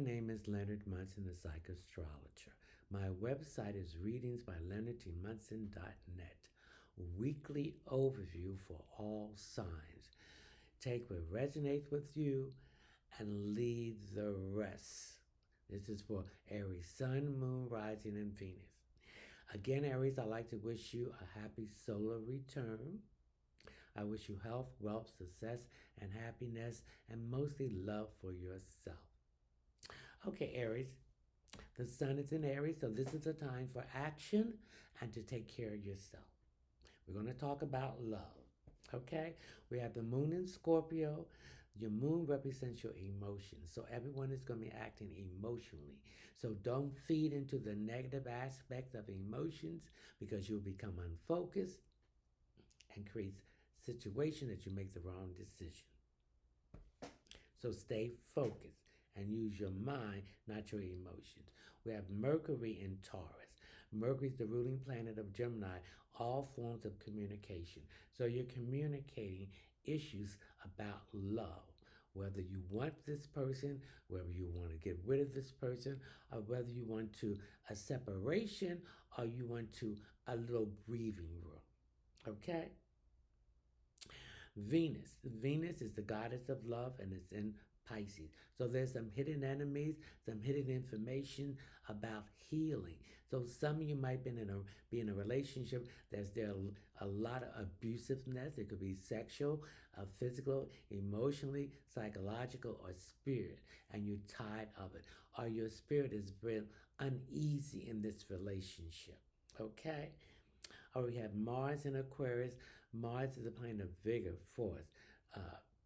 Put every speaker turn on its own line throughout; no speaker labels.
My name is Leonard Munson, the psychoastrologer. My website is readingsbyleonardtmunson.net. Weekly overview for all signs. Take what resonates with you and leave the rest. This is for Aries, Sun, Moon, Rising, and Venus. Again, Aries, I'd like to wish you a happy solar return. I wish you health, wealth, success, and happiness, and mostly love for yourself. Okay, Aries, the sun is in Aries, so this is a time for action and to take care of yourself. We're going to talk about love, okay? We have the moon in Scorpio. Your moon represents your emotions, so everyone is going to be acting emotionally. So don't feed into the negative aspects of emotions because you'll become unfocused and create situation that you make the wrong decision. So stay focused and use your mind, not your emotions. We have Mercury in Taurus. Mercury is the ruling planet of Gemini, all forms of communication. So you're communicating issues about love, whether you want this person, whether you want to get rid of this person, or whether you want to a separation, or you want to a little breathing room, okay? Venus is the goddess of love, and it's in Pisces. So there's some hidden enemies, some hidden information about healing. So some of you might be in a relationship there's a lot of abusiveness. It could be sexual, physical, emotionally, psychological, or spirit, and you're tired of it. Or your spirit has been uneasy in this relationship. Okay? Or we have Mars in Aquarius. Mars is the planet of vigor, force,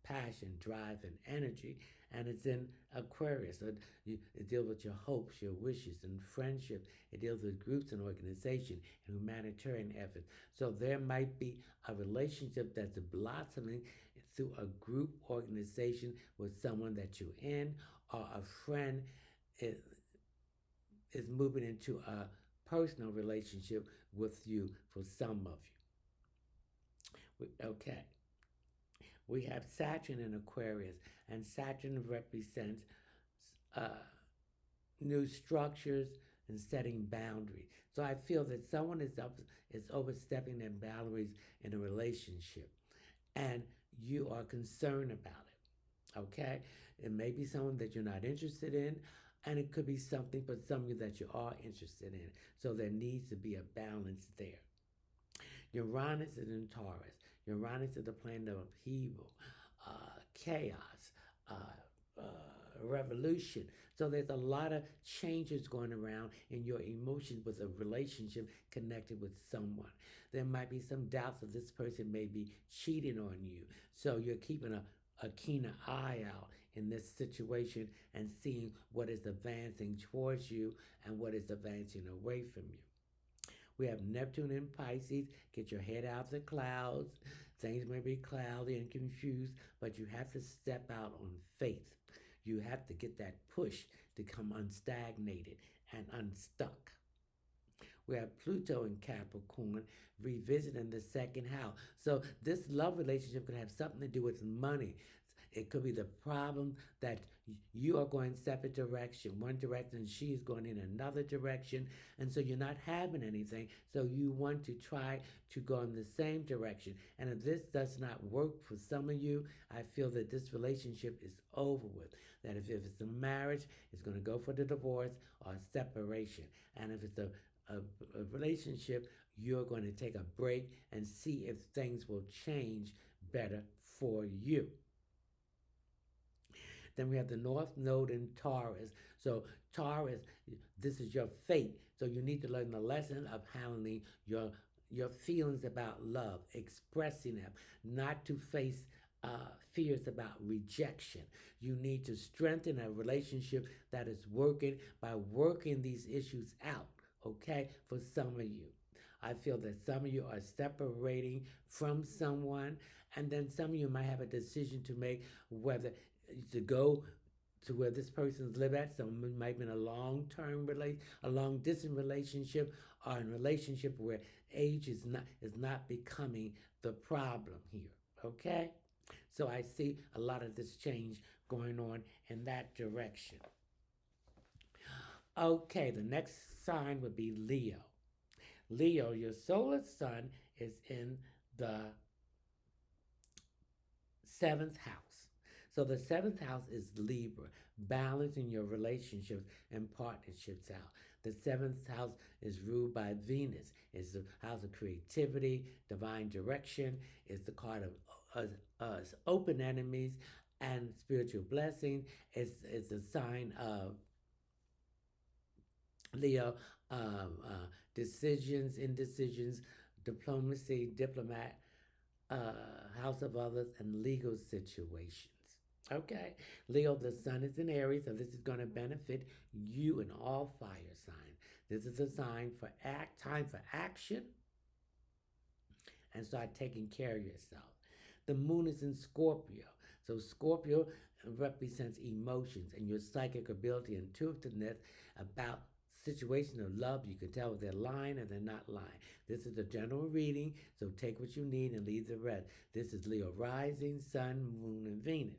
passion, drive, and energy, and it's in Aquarius. So it deals with your hopes, your wishes, and friendship. It deals with groups and organization and humanitarian efforts. So there might be a relationship that's blossoming through a group organization with someone that you're in, or a friend is moving into a personal relationship with you for some of you. Okay. We have Saturn in Aquarius, and Saturn represents new structures and setting boundaries. So I feel that someone is overstepping their boundaries in a relationship, and you are concerned about it. Okay? It may be someone that you're not interested in, and it could be something for some of you that you are interested in. So there needs to be a balance there. Uranus is in Taurus. Uranus is the planet of upheaval, chaos, revolution. So there's a lot of changes going around in your emotions with a relationship connected with someone. There might be some doubts that this person may be cheating on you. So you're keeping a keener eye out in this situation and seeing what is advancing towards you and what is advancing away from you. We have Neptune in Pisces. Get your head out of the clouds. Things may be cloudy and confused, but you have to step out on faith. You have to get that push to come unstagnated and unstuck. We have Pluto in Capricorn revisiting the second house. So this love relationship could have something to do with money. It could be the problem that you are going separate direction, one direction, and she is going in another direction. And so you're not having anything. So you want to try to go in the same direction. And if this does not work for some of you, I feel that this relationship is over with. That if it's a marriage, it's going to go for the divorce or separation. And if it's a relationship, you're going to take a break and see if things will change better for you. Then we have the North Node in Taurus. So Taurus, this is your fate. So you need to learn the lesson of handling your feelings about love, expressing them, not to face fears about rejection. You need to strengthen a relationship that is working by working these issues out. Okay, for some of you. I feel that some of you are separating from someone, and then some of you might have a decision to make whether to go to where this person's live at. Someone might be in a long-term a long-distance relationship, or in a relationship where age is not becoming the problem here. Okay? So I see a lot of this change going on in that direction. Okay, the next sign would be Leo. Leo, your solar sun is in the seventh house. So the seventh house is Libra, balancing your relationships and partnerships out. The seventh house is ruled by Venus. It's the house of creativity, divine direction. It's the card of open enemies and spiritual blessing. It's a sign of Leo, decisions, indecisions, diplomacy, diplomat, house of others, and legal situations. Okay, Leo, the sun is in Aries, so this is going to benefit you in all fire signs. This is a sign for time for action and start taking care of yourself. The moon is in Scorpio. So Scorpio represents emotions and your psychic ability and intuitiveness about situations of love. You can tell if they're lying or they're not lying. This is a general reading, so take what you need and leave the rest. This is Leo rising, sun, moon, and Venus.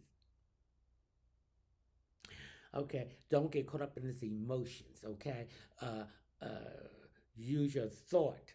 Okay, don't get caught up in this emotions, okay? Uh, uh, use your thought.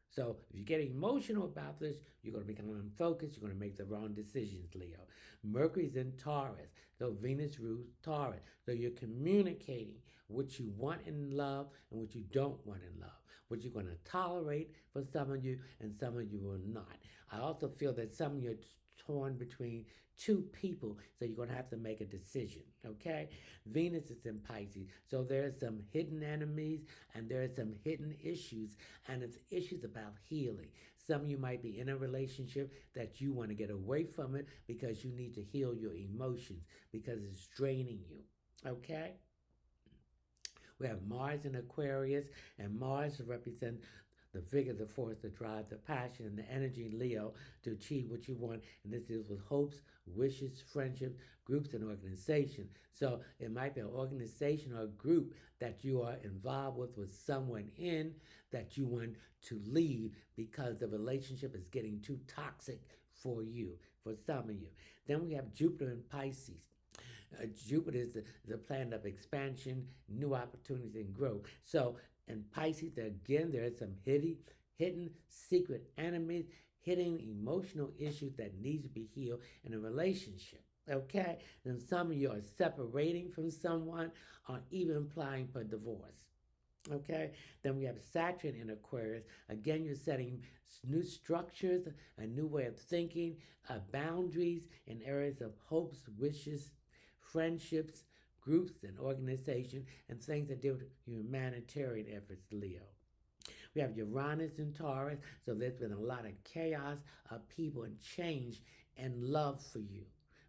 So if you get emotional about this, you're going to become unfocused. You're going to make the wrong decisions, Leo. Mercury's in Taurus. So Venus rules Taurus. So you're communicating what you want in love and what you don't want in love. What you're going to tolerate for some of you and some of you will not. I also feel that some of you are torn between two people, so you're going to have to make a decision, okay? Venus is in Pisces, so there's some hidden enemies and there's some hidden issues, and it's issues about healing. Some of you might be in a relationship that you want to get away from it because you need to heal your emotions because it's draining you, okay? We have Mars in Aquarius, and Mars represents the vigor, the force, the drive, the passion, and the energy in Leo to achieve what you want. And this deals with hopes, wishes, friendships, groups, and organization. So it might be an organization or a group that you are involved with someone in that you want to leave because the relationship is getting too toxic for you, for some of you. Then we have Jupiter in Pisces. Jupiter is the planet of expansion, new opportunities, and growth. So in Pisces, again, there is some hidden secret enemies, hidden emotional issues that need to be healed in a relationship. Okay? And some of you are separating from someone or even applying for divorce. Okay, then we have Saturn in Aquarius. Again, you're setting new structures, a new way of thinking, boundaries in areas of hopes, wishes, friendships, groups, and organization, and things that deal with humanitarian efforts, Leo. We have Uranus in Taurus, so there's been a lot of chaos, upheaval, and change and love for you.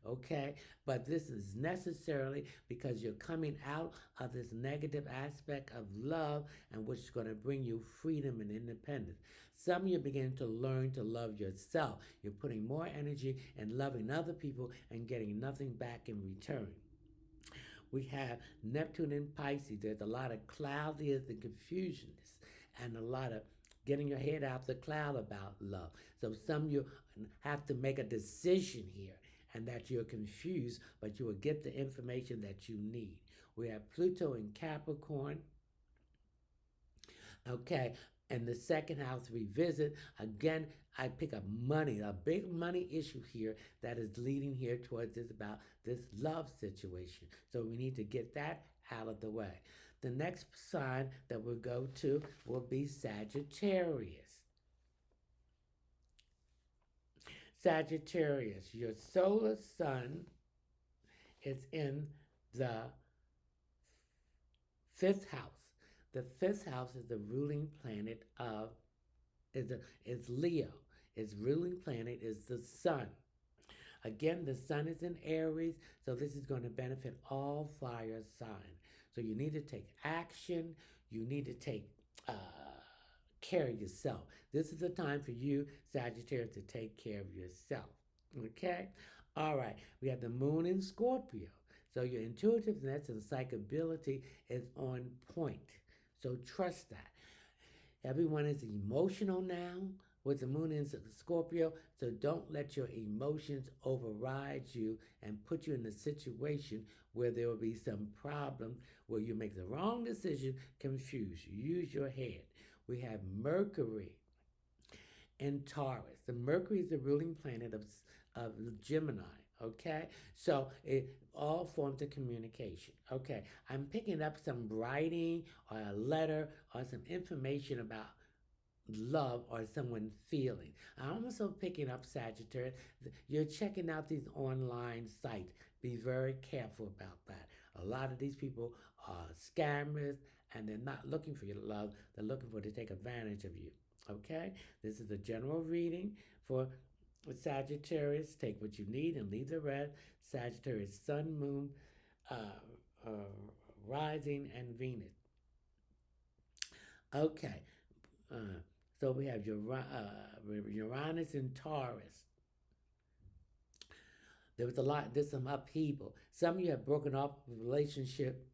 Okay, but this is necessarily because you're coming out of this negative aspect of love and which is going to bring you freedom and independence. Some of you begin to learn to love yourself. You're putting more energy in loving other people and getting nothing back in return. We have Neptune in Pisces. There's a lot of cloudiness and confusion and a lot of getting your head out the cloud about love. So some of you have to make a decision here and that you're confused, but you will get the information that you need. We have Pluto in Capricorn. Okay, and the second house revisit. Again, I pick up money, a big money issue here that is leading here towards this about this love situation. So we need to get that out of the way. The next sign that we'll go to will be Sagittarius. Sagittarius, your solar sun is in the fifth house. The fifth house is the ruling planet of is Leo. Its ruling planet is the sun. Again, the sun is in Aries, so this is going to benefit all fire signs. So you need to take action. You need to take care of yourself. This is the time for you, Sagittarius, to take care of yourself. Okay? All right. We have the moon in Scorpio. So your intuitiveness and psychability is on point. So trust that. Everyone is emotional now. with the moon in Scorpio. So don't let your emotions override you and put you in a situation where there will be some problem where you make the wrong decision, confused. Use your head. We have Mercury in Taurus. The Mercury is the ruling planet of Gemini. Okay, so it all forms of communication. Okay, I'm picking up some writing or a letter or some information about love or someone feeling. I'm also picking up Sagittarius. You're checking out these online sites. Be very careful about that. A lot of these people are scammers and they're not looking for your love. They're looking for to take advantage of you. Okay? This is a general reading for Sagittarius. Take what you need and leave the rest. Sagittarius, Sun, Moon, uh, uh, Rising, and Venus. Okay. Uh, so we have Uranus and Taurus. There's some upheaval. Some of you have broken up a relationship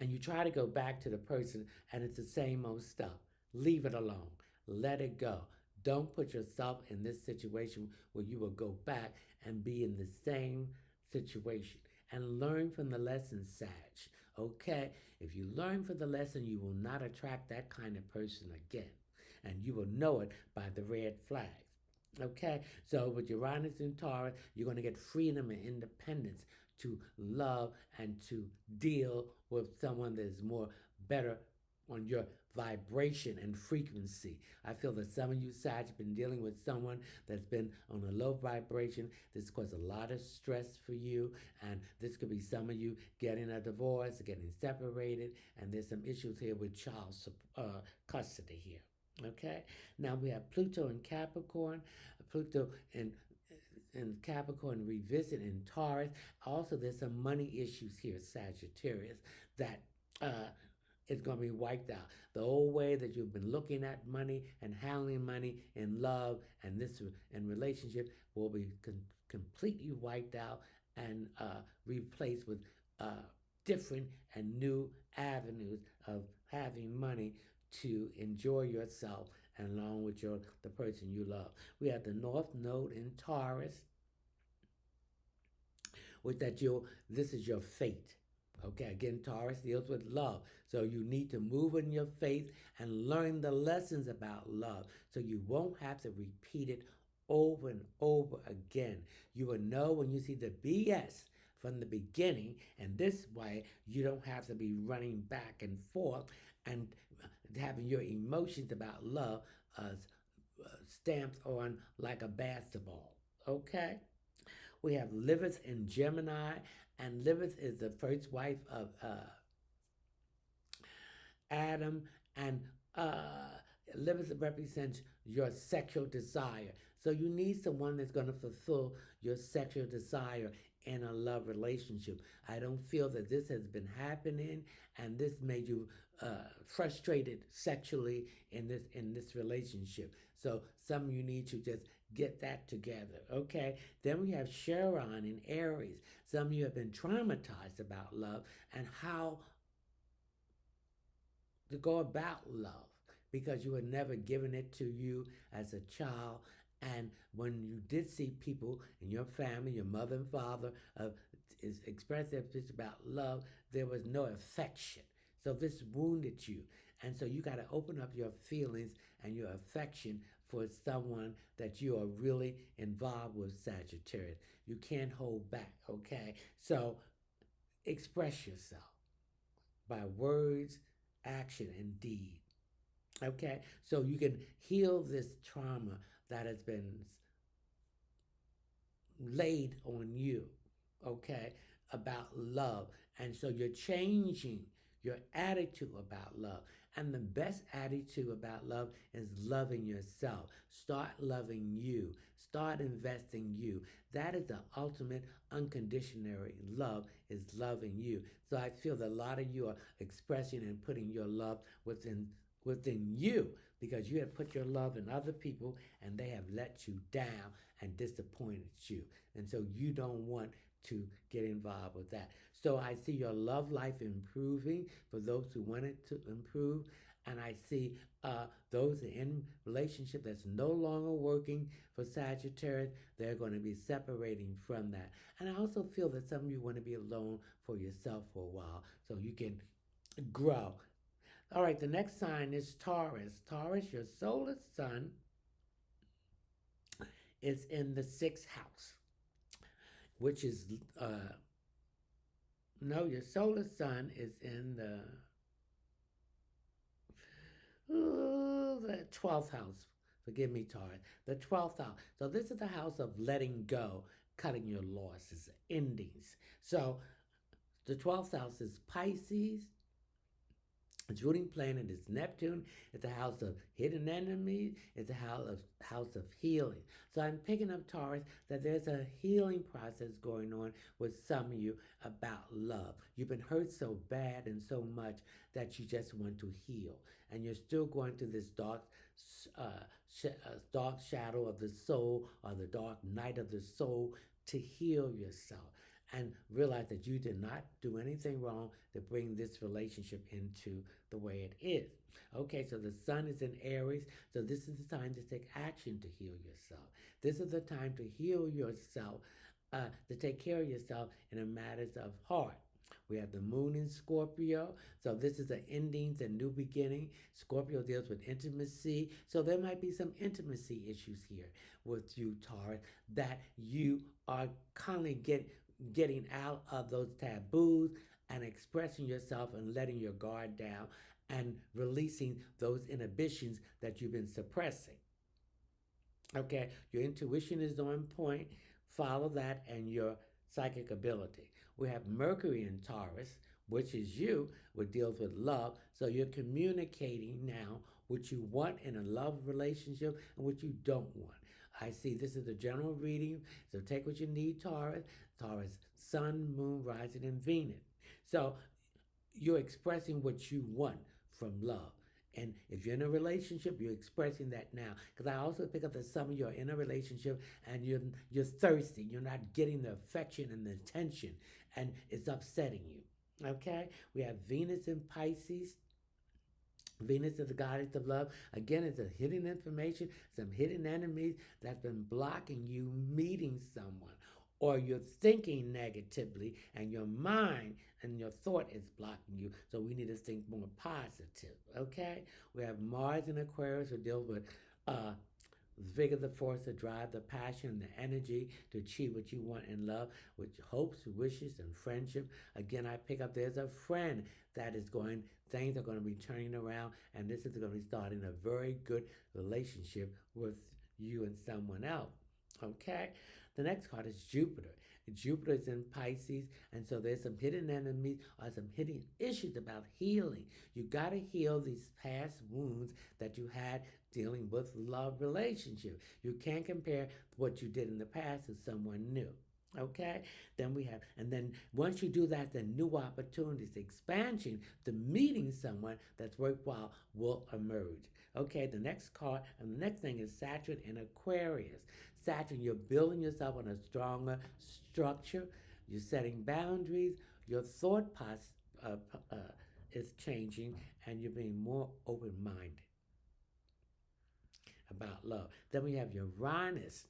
and you try to go back to the person and it's the same old stuff. Leave it alone. Let it go. Don't put yourself in this situation where you will go back and be in the same situation. And learn from the lesson, Sag. Okay? If you learn from the lesson, you will not attract that kind of person again. And you will know it by the red flags. Okay? So with Uranus and Taurus, you're going to get freedom and independence to love and to deal with someone that is more better on your vibration and frequency. I feel that some of you Sag have been dealing with someone that's been on a low vibration. This caused a lot of stress for you, and this could be some of you getting a divorce, getting separated, and there's some issues here with child custody here. Okay, now we have Pluto in Capricorn, Pluto in Capricorn revisit in Taurus. Also, there's some money issues here, Sagittarius, that is going to be wiped out. The old way that you've been looking at money and handling money in love and this in relationship will be completely wiped out and replaced with different and new avenues of having money to enjoy yourself and along with the person you love. We have the North Node in Taurus, with that this is your fate. Okay, again, Taurus deals with love. So you need to move in your faith and learn the lessons about love so you won't have to repeat it over and over again. You will know when you see the BS from the beginning, and this way you don't have to be running back and forth and having your emotions about love stamped on like a basketball. Okay? We have Lilith in Gemini, and Lilith is the first wife of Adam, and Lilith represents your sexual desire. So you need someone that's going to fulfill your sexual desire in a love relationship. I don't feel that this has been happening, and this made you frustrated sexually in this relationship. So some of you need to just get that together, okay? Then we have Chiron in Aries. Some of you have been traumatized about love and how to go about love because you were never given it to you as a child. And when you did see people in your family, your mother and father, express their feelings about love, there was no affection. So this wounded you. And so you got to open up your feelings and your affection for someone that you are really involved with, Sagittarius. You can't hold back, okay? So express yourself by words, action, and deed, okay? So you can heal this trauma that has been laid on you, okay, about love. And so you're changing your attitude about love. And the best attitude about love is loving yourself. Start loving you. Start investing you. That is the ultimate unconditional love, is loving you. So I feel that a lot of you are expressing and putting your love within you because you have put your love in other people and they have let you down and disappointed you. And so you don't want to get involved with that. So I see your love life improving for those who want it to improve. And I see those in relationship that's no longer working for Sagittarius, they're going to be separating from that. And I also feel that some of you want to be alone for yourself for a while so you can grow. All right, the next sign is Taurus. Taurus, your solar sun is in the sixth house, which is, no, your solar sun is in the 12th house. Forgive me, Taurus. The 12th house. So this is the house of letting go, cutting your losses, endings. So the 12th house is Pisces. Its ruling planet is Neptune. It's a house of hidden enemies. It's a house of healing. So I'm picking up, Taurus, that there's a healing process going on with some of you about love. You've been hurt so bad and so much that you just want to heal. And you're still going through this dark shadow of the soul, or the dark night of the soul, to heal yourself and realize that you did not do anything wrong to bring this relationship into the way it is. Okay, so the sun is in Aries, so this is the time to take action to heal yourself. This is the time to heal yourself, to take care of yourself in the matters of heart. We have the moon in Scorpio, so this is an endings and new beginning. Scorpio deals with intimacy, so there might be some intimacy issues here with you, Taurus, that you are constantly getting out of those taboos and expressing yourself and letting your guard down and releasing those inhibitions that you've been suppressing. Okay, your intuition is on point. Follow that and your psychic ability. We have Mercury in Taurus, which is you, which deals with love. So you're communicating now what you want in a love relationship and what you don't want. I see this is a general reading, so take what you need, Taurus. Taurus, sun, moon, rising, and Venus. So you're expressing what you want from love. And if you're in a relationship, you're expressing that now. Because I also pick up that some of you are in a relationship and you're thirsty. You're not getting the affection and the attention, and it's upsetting you. Okay? We have Venus in Pisces. Venus is the goddess of love. Again, it's a hidden information, some hidden enemies that's been blocking you meeting someone. Or you're thinking negatively and your mind and your thought is blocking you. So we need to think more positive, okay? We have Mars in Aquarius, who deals with vigor, the force to drive, the passion, the energy to achieve what you want in love, with hopes, wishes, and friendship. Again, I pick up there's a friend that is going, things are going to be turning around, and this is going to be starting a very good relationship with you and someone else. Okay? The next card is Jupiter. Jupiter is in Pisces, and so there's some hidden enemies or some hidden issues about healing. You got to heal these past wounds that you had dealing with love relationship. You can't compare what you did in the past to someone new. Okay, then we have, and then once you do that, then new opportunities, expansion to meeting someone that's worthwhile will emerge. Okay, the next card and the next thing is Saturn in Aquarius. Saturn, you're building yourself on a stronger structure. You're setting boundaries. Your thought is changing, and you're being more open-minded about love. Then we have Uranus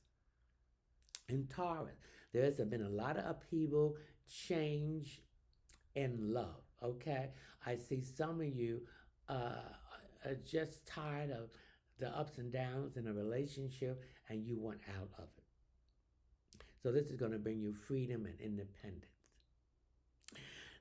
in Taurus. There's been a lot of upheaval, change in love, okay? I see some of you are just tired of the ups and downs in a relationship and you want out of it. So this is going to bring you freedom and independence.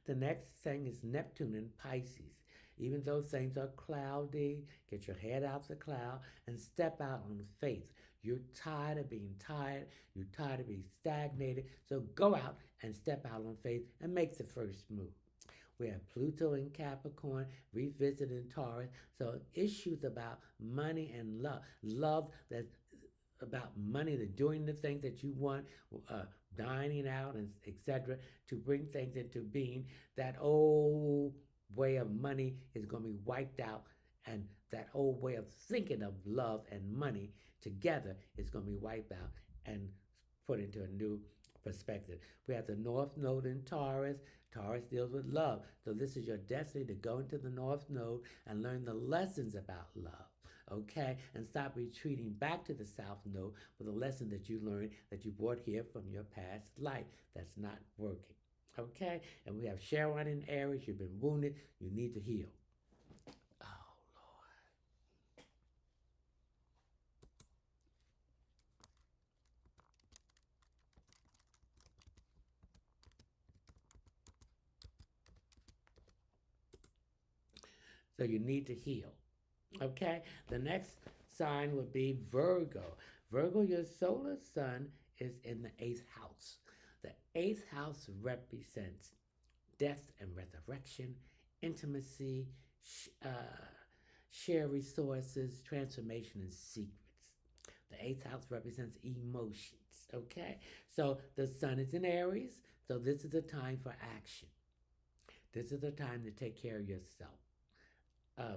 The next thing is Neptune in Pisces. Even though things are cloudy, get your head out the cloud and step out on faith. You're tired of being tired. You're tired of being stagnated. So go out and step out on faith and make the first move. We have Pluto in Capricorn, revisiting Taurus. So issues about money and love. Love that's about money, the doing the things that you want, dining out, and etc., to bring things into being. That old way of money is going to be wiped out, and that old way of thinking of love and money together is going to be wiped out and put into a new perspective. We have the North Node in Taurus. Taurus deals with love. So this is your destiny to go into the North Node and learn the lessons about love. Okay? And stop retreating back to the South Node for the lesson that you learned that you brought here from your past life that's not working. Okay? And we have Charon in Aries. You've been wounded. You need to heal. Oh, Lord. So you need to heal. Okay? The next sign would be Virgo. Virgo, your solar sun is in the eighth house. The eighth house represents death and resurrection, intimacy, share resources, transformation, and secrets. The eighth house represents emotions. Okay? So the sun is in Aries. So this is a time for action. This is a time to take care of yourself.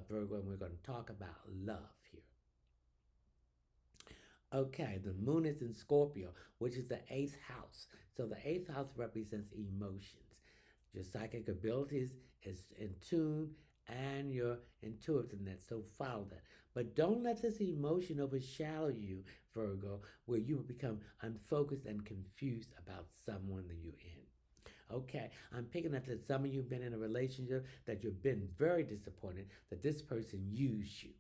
Virgo, and we're going to talk about love here. Okay, the moon is in Scorpio, which is the eighth house. So the eighth house represents emotions. Your psychic abilities is in tune and your intuitiveness, so follow that. But don't let this emotion overshadow you, Virgo, where you will become unfocused and confused about someone that you're in. Okay, I'm picking up that some of you have been in a relationship that you've been very disappointed that this person used you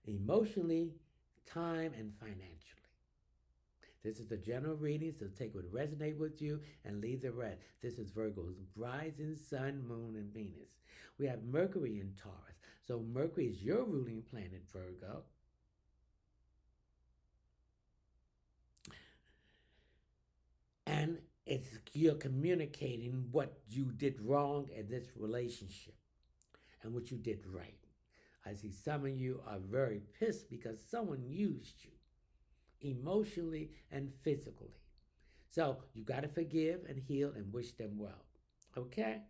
emotionally, time, and financially. This is the general reading, so take what resonates with you and leave the rest. This is Virgo's rising sun, moon, and Venus. We have Mercury in Taurus. So Mercury is your ruling planet, Virgo. And you're communicating what you did wrong in this relationship and what you did right. I see some of you are very pissed because someone used you emotionally and physically. So you got to forgive and heal and wish them well. Okay?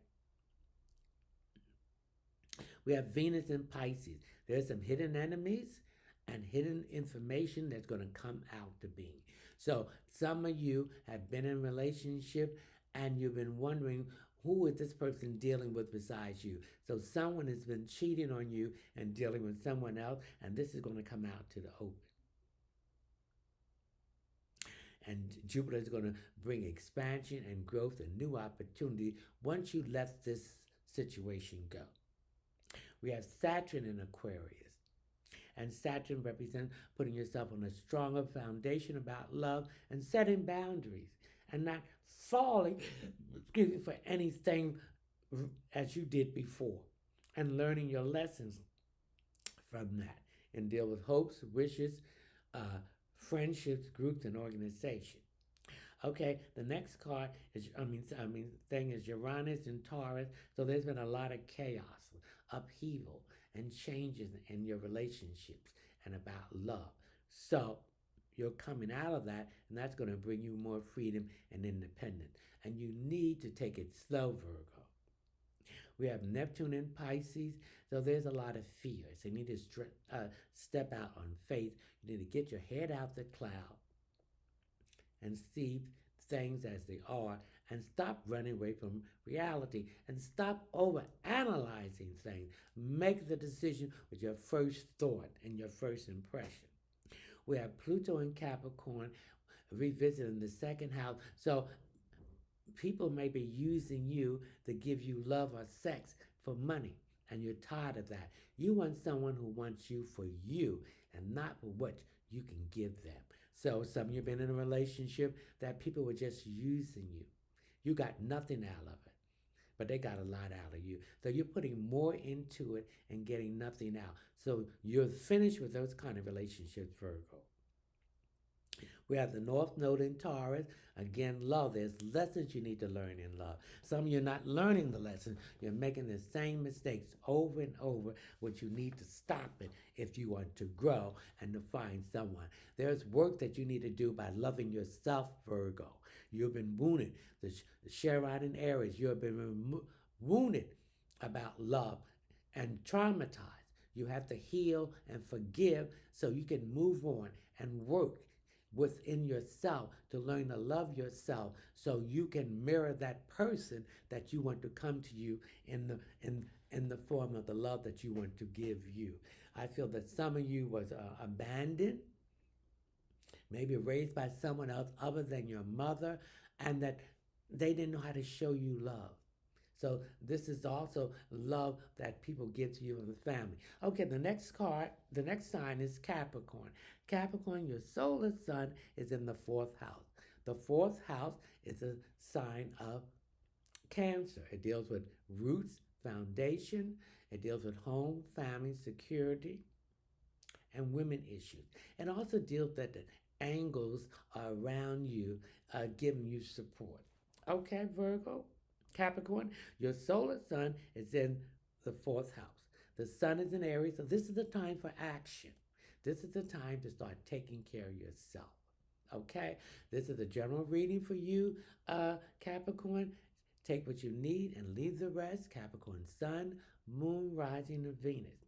We have Venus in Pisces. There's some hidden enemies and hidden information that's going to come out to being. So some of you have been in a relationship and you've been wondering, who is this person dealing with besides you? So someone has been cheating on you and dealing with someone else, and this is going to come out to the open. And Jupiter is going to bring expansion and growth and new opportunity once you let this situation go. We have Saturn in Aquarius. And Saturn represents putting yourself on a stronger foundation about love and setting boundaries and not falling for anything as you did before and learning your lessons from that and deal with hopes, wishes, friendships, groups, and organization. Okay, the next card is thing is Uranus and Taurus. So there's been a lot of chaos, upheaval, and changes in your relationships and about love. So you're coming out of that, and that's going to bring you more freedom and independence. And you need to take it slow, Virgo. We have Neptune in Pisces, so there's a lot of fears. You need to step out on faith. You need to get your head out the cloud and see things as they are and stop running away from reality and stop over analyzing things. Make the decision with your first thought and your first impression. We have Pluto in Capricorn revisiting the second house. So people may be using you to give you love or sex for money, and you're tired of that. You want someone who wants you for you and not for what you can give them. So some of you have been in a relationship that people were just using you. You got nothing out of it, but they got a lot out of you. So you're putting more into it and getting nothing out. So you're finished with those kind of relationships, Virgo. We have the North Node in Taurus. Again, love. There's lessons you need to learn in love. Some of you are not learning the lesson. You're making the same mistakes over and over, which you need to stop it if you want to grow and to find someone. There's work that you need to do by loving yourself, Virgo. You've been wounded. The Charon in Aries, you have been wounded about love and traumatized. You have to heal and forgive so you can move on and work within yourself to learn to love yourself so you can mirror that person that you want to come to you in the form of the love that you want to give you. I feel that some of you was abandoned, maybe raised by someone else other than your mother, and that they didn't know how to show you love. So this is also love that people give to you in the family. Okay, the next card, the next sign is Capricorn. Capricorn, your solar sun is in the fourth house. The fourth house is a sign of Cancer. It deals with roots, foundation. It deals with home, family, security, and women issues. It also deals that the angles are around you, giving you support. Okay, Virgo, Capricorn, your solar sun is in the fourth house. The sun is in Aries, so this is the time for action. This is the time to start taking care of yourself. Okay, this is a general reading for you, Capricorn. Take what you need and leave the rest. Capricorn sun, moon, rising, and Venus.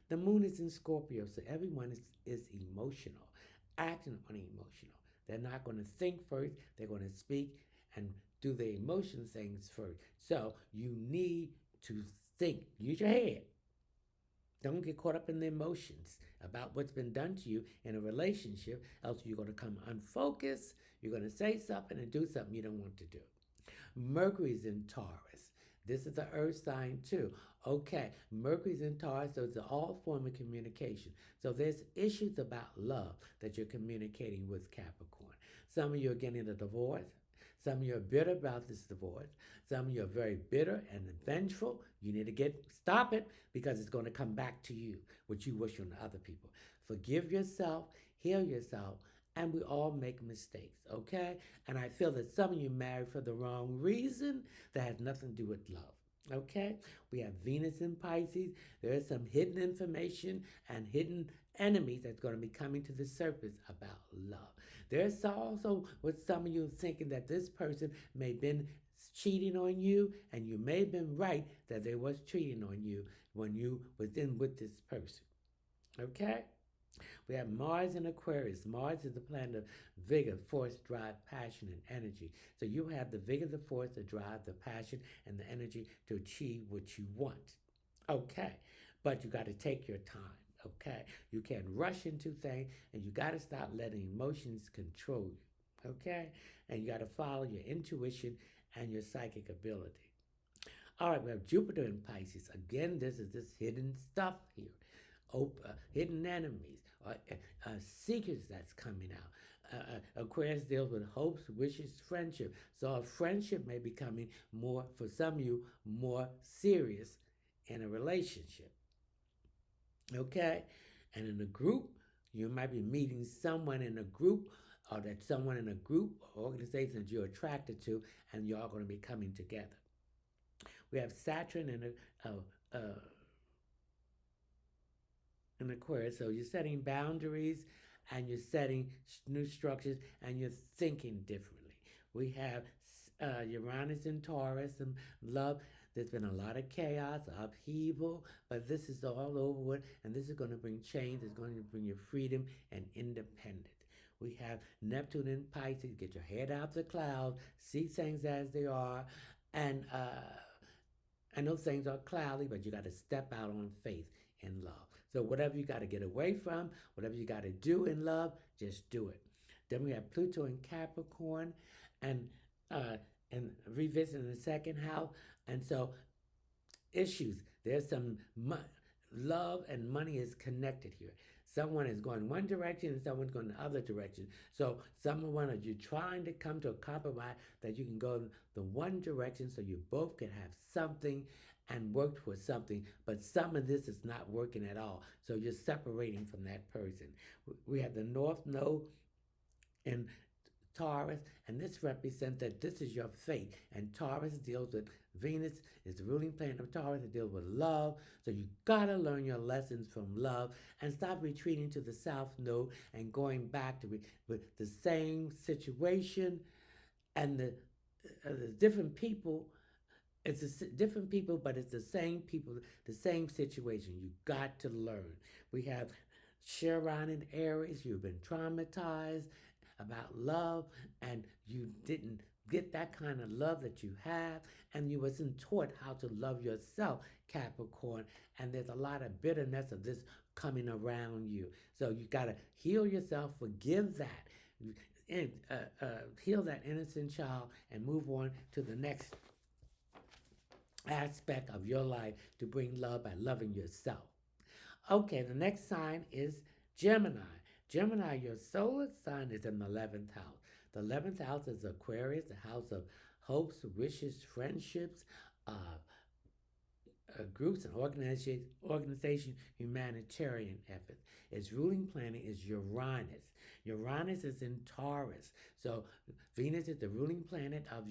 The moon is in Scorpio, so everyone is emotional, acting on emotional. They're not going to think first, they're going to speak and do the emotion things first. So you need to think, use your head. Don't get caught up in the emotions about what's been done to you in a relationship, else you're going to come unfocused, you're going to say something and do something you don't want to do. Mercury's in Taurus. This is the earth sign too. Okay, Mercury's in Taurus, so it's all form of communication. So there's issues about love that you're communicating with Capricorn. Some of you are getting a divorce. Some of you are bitter about this divorce. Some of you are very bitter and vengeful. You need to stop it because it's going to come back to you, which you wish on other people. Forgive yourself, heal yourself, and we all make mistakes, okay? And I feel that some of you married for the wrong reason that has nothing to do with love. Okay, we have Venus in Pisces. There is some hidden information and hidden enemies that's going to be coming to the surface about love. There's also with some of you thinking that this person may have been cheating on you, and you may have been right that they was cheating on you when you was in with this person. Okay? We have Mars in Aquarius. Mars is the planet of vigor, force, drive, passion, and energy. So you have the vigor, the force, the drive, the passion, and the energy to achieve what you want. Okay, but you got to take your time. Okay, you can't rush into things, and you got to stop letting emotions control you. Okay, and you got to follow your intuition and your psychic ability. All right, we have Jupiter in Pisces. Again, this is this hidden stuff here. Hidden enemies, secrets that's coming out. Aquarius deals with hopes, wishes, friendship. So a friendship may be coming more, for some of you, more serious in a relationship. Okay? And in a group, you might be meeting someone in a group, or that someone in a group or organization that you're attracted to, and you're all going to be coming together. We have Saturn in Aquarius. So you're setting boundaries and you're setting new structures and you're thinking differently. We have Uranus in Taurus and love. There's been a lot of chaos, upheaval, but this is all over with, and this is going to bring change. It's going to bring you freedom and independence. We have Neptune in Pisces. Get your head out the clouds, see things as they are, and I know things are cloudy, but you got to step out on faith in love. So whatever you got to get away from, whatever you got to do in love, just do it. Then we have Pluto in Capricorn, and revisiting the second house, and so issues. There's some love and money is connected here. Someone is going one direction and someone's going the other direction. So someone are you trying to come to a compromise that you can go the one direction so you both can have something and work for something, but some of this is not working at all. So you're separating from that person. We have the North Node in Taurus, and this represents that this is your fate. And Taurus deals with Venus, is the ruling planet of Taurus. It deals with love. So you gotta learn your lessons from love and stop retreating to the South Node and going back to with the same situation and the different people. It's different people, but it's the same people, the same situation. You got to learn. We have Chiron in Aries. You've been traumatized. about love, and you didn't get that kind of love that you have, and you wasn't taught how to love yourself, Capricorn, and there's a lot of bitterness of this coming around you. So you got to heal yourself, forgive that, and heal that innocent child, and move on to the next aspect of your life to bring love by loving yourself. Okay, the next sign is Gemini. Gemini, your solar sign is in the 11th house. The 11th house is Aquarius, the house of hopes, wishes, friendships, uh, groups and organization, humanitarian efforts. Its ruling planet is Uranus. Uranus is in Taurus. So Venus is the ruling planet of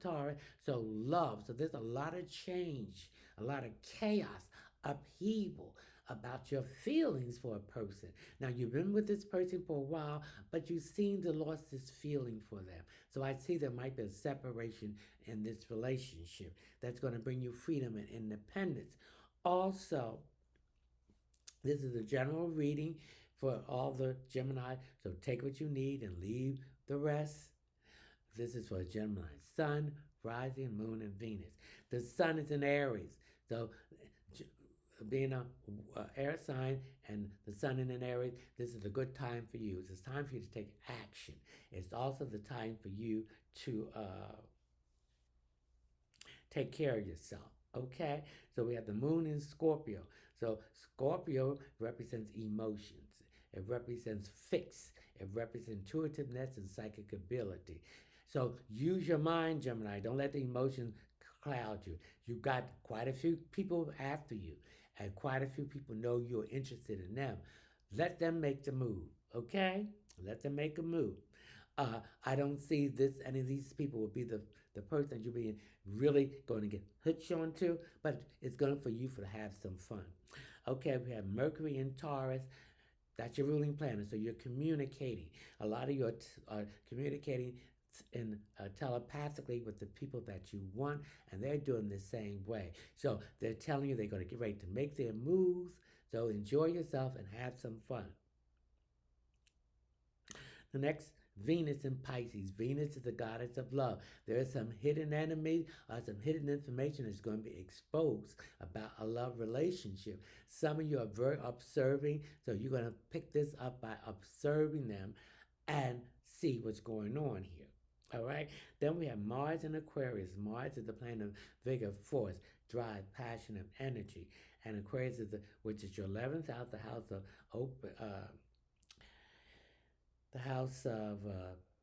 Taurus. So love. So there's a lot of change, a lot of chaos, upheaval about your feelings for a person. Now, you've been with this person for a while, but you seem to lost this feeling for them. So I see there might be a separation in this relationship that's going to bring you freedom and independence. Also, this is a general reading for all the Gemini, so take what you need and leave the rest. This is for Gemini, Sun, rising, Moon, and Venus. The Sun is in Aries, so being a air sign and the sun in an Aries, this is a good time for you. It's time for you to take action. It's also the time for you to take care of yourself. Okay, so we have the moon in Scorpio. So Scorpio represents emotions. It represents fix. It represents intuitiveness and psychic ability. So use your mind, Gemini. Don't let the emotions cloud you. You've got quite a few people after you, and quite a few people know you're interested in them. Let them make the move, okay? Let them make a move. I don't see any of these people will be the person you're being really going to get hooked onto, but it's going for you to have some fun. Okay, we have Mercury in Taurus. That's your ruling planet, so you're communicating. A lot of you are communicating in telepathically with the people that you want, and they're doing the same way. So they're telling you they're going to get ready to make their moves. So enjoy yourself and have some fun. The next, Venus in Pisces. Venus is the goddess of love. There is some hidden enemy or some hidden information that's going to be exposed about a love relationship. Some of you are very observing, so you're going to pick this up by observing them and see what's going on here. All right. Then we have Mars in Aquarius. Mars is the planet of vigor, force, drive, passion, and energy. And Aquarius which is your 11th house, the house of hope,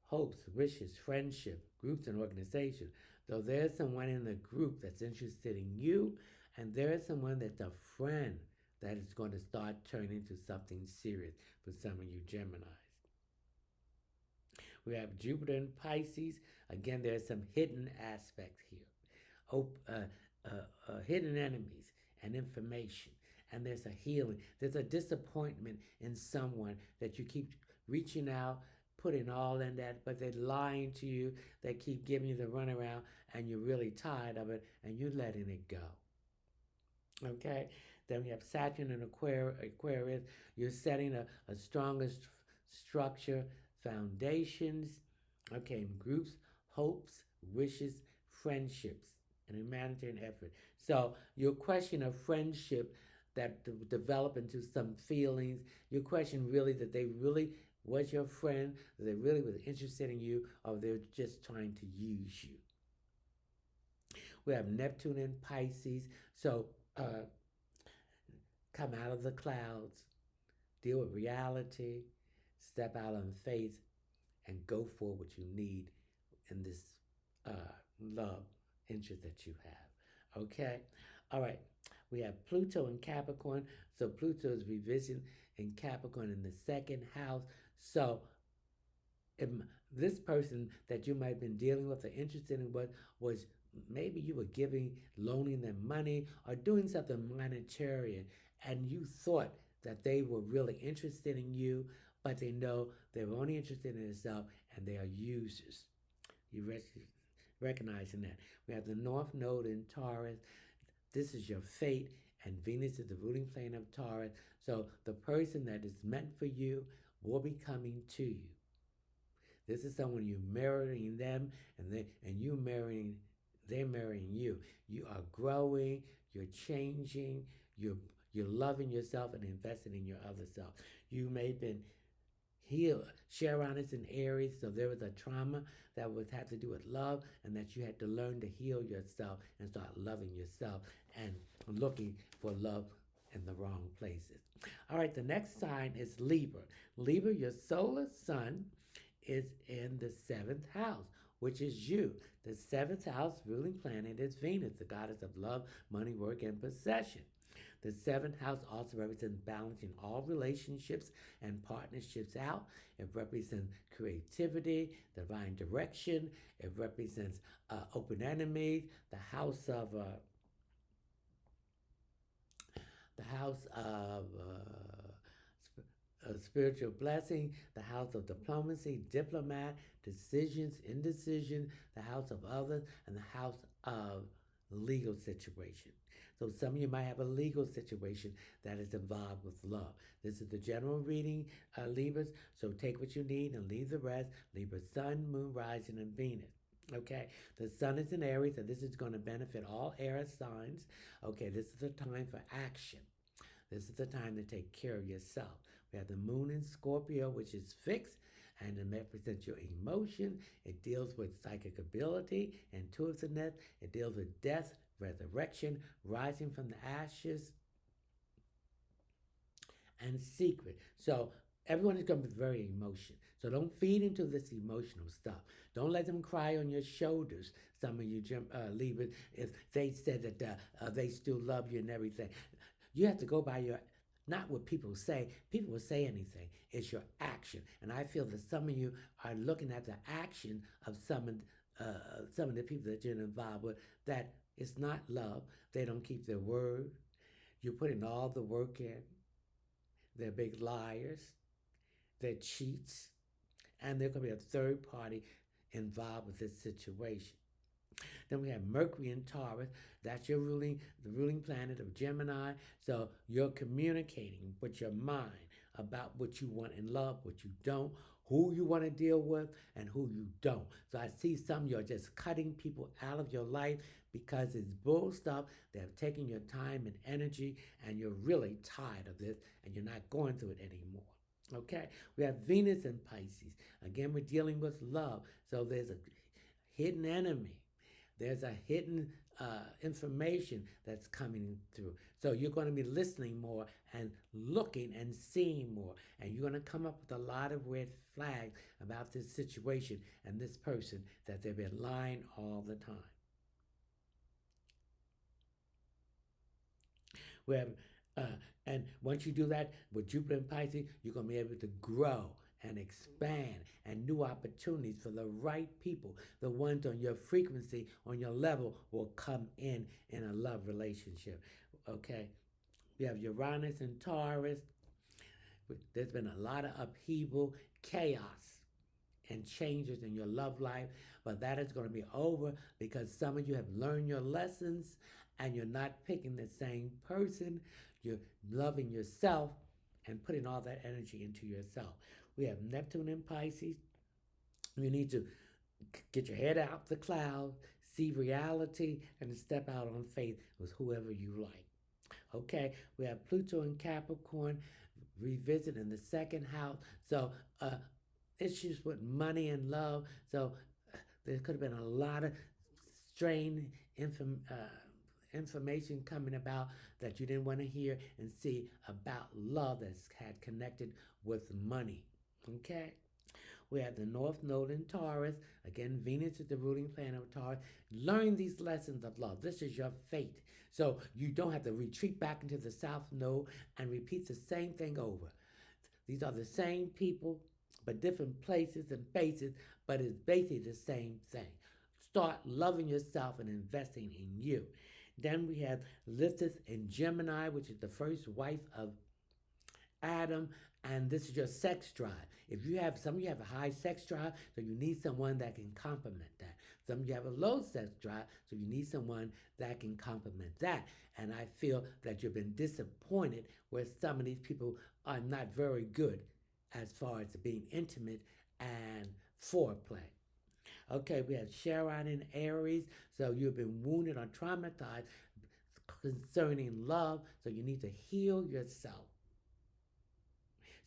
hopes, wishes, friendship, groups, and organization. So there's someone in the group that's interested in you, and there is someone that's a friend that is going to start turning into something serious for some of you Geminis. We have Jupiter in Pisces. Again, there's some hidden aspects here. Hidden enemies and information. And there's a healing. There's a disappointment in someone that you keep reaching out, putting all in that, but they're lying to you. They keep giving you the runaround, and you're really tired of it, and you're letting it go. Okay? Then we have Saturn in Aquarius. You're setting a stronger structure, foundations, okay, groups, hopes, wishes, friendships, and humanitarian effort. So your question of friendship that develop into some feelings, your question really that they really was your friend, that they really was interested in you, or they're just trying to use you. We have Neptune in Pisces. So come out of the clouds, deal with reality, step out on faith, and go for what you need in this love interest that you have. Okay? All right. We have Pluto in Capricorn. So Pluto is revision in Capricorn in the second house. So if this person that you might have been dealing with or interested in was maybe you were loaning them money or doing something monetary, and you thought that they were really interested in you, but they know they were only interested in themselves and they are users. You recognizing that. We have the North Node in Taurus. This is your fate, and Venus is the ruling plane of Taurus. So the person that is meant for you will be coming to you. This is someone you're marrying them, and you marrying, they're marrying you. You are growing, you're changing, you're loving yourself and investing in your other self. You may have been healed. Chiron is in Aries, so there was a trauma that had to do with love, and that you had to learn to heal yourself and start loving yourself and looking for love in the wrong places. All right, the next sign is Libra. Libra, your solar sun is in the seventh house, which is you. The seventh house ruling planet is Venus, the goddess of love, money, work, and possession. The seventh house also represents balancing all relationships and partnerships out. It represents creativity, divine direction. It represents open enemies. The house of spiritual blessing, the house of diplomacy, diplomat, decisions, indecision, the house of others, and the house of legal situation. So some of you might have a legal situation that is involved with love. This is the general reading, Libras. So take what you need and leave the rest. Libra, Sun, Moon, Rising, and Venus. Okay, the Sun is in Aries, and this is going to benefit all air signs. Okay, this is the time for action. This is the time to take care of yourself. We have the Moon in Scorpio, which is fixed, and it represents your emotion. It deals with psychic ability, intuitiveness. It deals with death, resurrection, rising from the ashes, and secret. So everyone is going to be very emotional. So don't feed into this emotional stuff. Don't let them cry on your shoulders. Some of you Libras, if they said that they still love you and everything. You have to go by not what people say. People will say anything. It's your action. And I feel that some of you are looking at the action of some of the people that you're involved with, that it's not love. They don't keep their word. You're putting all the work in. They're big liars. They're cheats. And there could be a third party involved with this situation. Then we have Mercury in Taurus. That's the ruling planet of Gemini. So you're communicating with your mind about what you want in love, what you don't, who you want to deal with, and who you don't. So I see some of you are just cutting people out of your life because it's bull stuff. They're taking your time and energy, and you're really tired of this, and you're not going through it anymore. Okay? We have Venus in Pisces. Again, we're dealing with love. So there's a hidden enemy. There's a hidden information that's coming through. So you're going to be listening more and looking and seeing more. And you're going to come up with a lot of red flags about this situation and this person that they've been lying all the time. We have, and once you do that with Jupiter and Pisces, you're going to be able to grow and expand, and new opportunities for the right people. The ones on your frequency, on your level, will come in a love relationship. Okay? We have Uranus and Taurus. There's been a lot of upheaval, chaos, and changes in your love life, but that is going to be over because some of you have learned your lessons and you're not picking the same person. You're loving yourself and putting all that energy into yourself. We have Neptune in Pisces. You need to get your head out the clouds, see reality, and step out on faith with whoever you like. Okay, we have Pluto in Capricorn, revisit in the second house. So issues with money and love. So there could have been a lot of strained information coming about that you didn't want to hear and see about love that's had connected with money. Okay? We have the North Node in Taurus. Again, Venus is the ruling planet of Taurus. Learn these lessons of love. This is your fate. So you don't have to retreat back into the South Node and repeat the same thing over. These are the same people, but different places and faces, but it's basically the same thing. Start loving yourself and investing in you. Then we have Lilith in Gemini, which is the first wife of Adam, and this is your sex drive. If you have some of you have a high sex drive, so you need someone that can complement that. Some of you have a low sex drive, so you need someone that can complement that. And I feel that you've been disappointed where some of these people are not very good as far as being intimate and foreplay. Okay, we have Charon in Aries, so you've been wounded or traumatized concerning love, so you need to heal yourself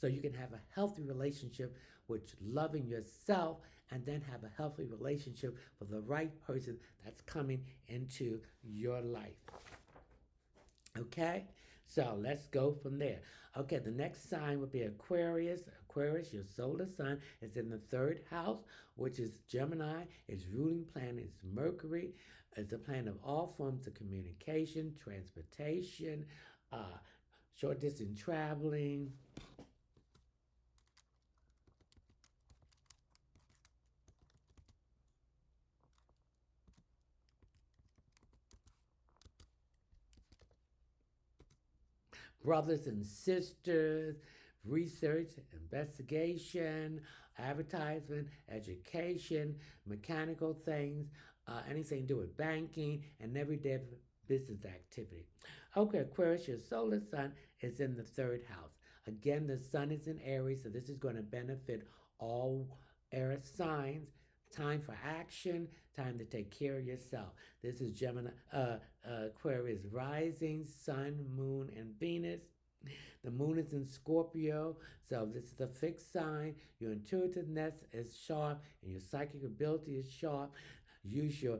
so you can have a healthy relationship with loving yourself and then have a healthy relationship with the right person that's coming into your life. Okay, so let's go from there. Okay, the next sign would be Aquarius. Aquarius, your solar sign, is in the third house, which is Gemini. Its ruling planet is Mercury. It's a planet of all forms of communication, transportation, short distance traveling. Brothers and sisters, research, investigation, advertisement, education, mechanical things, anything to do with banking, and everyday business activity. Okay, Aquarius, your solar sun is in the third house. Again, the sun is in Aries, so this is going to benefit all air signs. Time for action, time to take care of yourself. This is Gemini, Aquarius rising, sun, moon, and Venus. The moon is in Scorpio, so this is a fixed sign. Your intuitiveness is sharp, and your psychic ability is sharp. Use your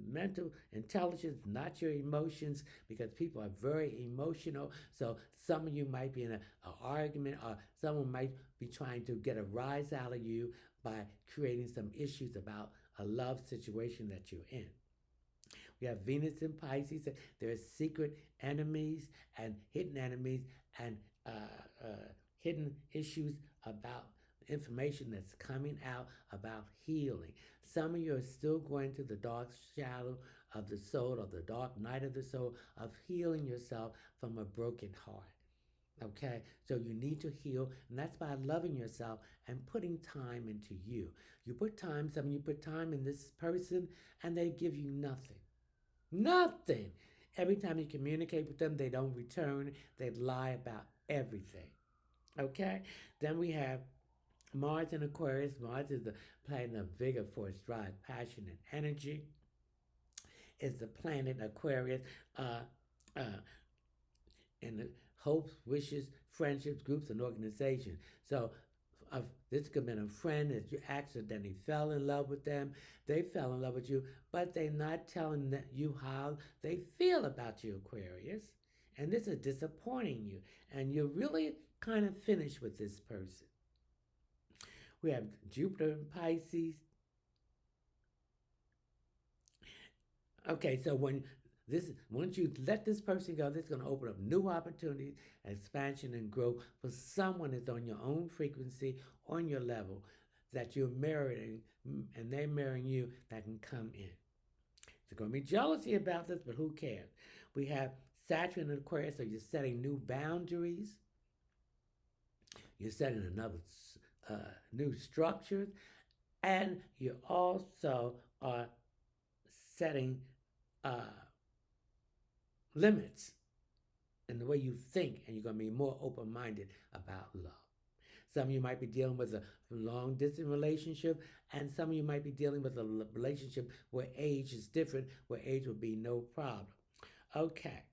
mental intelligence, not your emotions, because people are very emotional. So some of you might be in an argument, or someone might be trying to get a rise out of you by creating some issues about a love situation that you're in. We have Venus in Pisces. There are secret enemies and and uh, hidden issues about information that's coming out about healing. Some of you are still going through the dark shadow of the soul, or the dark night of the soul, of healing yourself from a broken heart. Okay, so you need to heal, and that's by loving yourself and putting time into you. You put time, some of you put time in this person, and they give you nothing. Nothing. Every time you communicate with them, they don't return. They lie about everything. Okay? Then we have Mars in Aquarius. Mars is the planet of vigor, force, drive, passion, and energy. It's the planet Aquarius uh, uh, in the hopes, wishes, friendships, groups, and organizations. So this could have been a friend that you accidentally fell in love with them. They fell in love with you, but they're not telling you how they feel about you, Aquarius. And this is disappointing you. And you're really kind of finished with this person. We have Jupiter in Pisces. Okay, so once you let this person go, this is going to open up new opportunities, expansion, and growth for someone that's on your own frequency, on your level, that you're marrying, and they're marrying you, that can come in. There's going to be jealousy about this, but who cares? We have Saturn in Aquarius, so you're setting new boundaries. You're setting another new structures, and you also are setting limits in the way you think, and you're going to be more open-minded about love. Some of you might be dealing with a long-distance relationship, and some of you might be dealing with a relationship where age is different, where age will be no problem. Okay.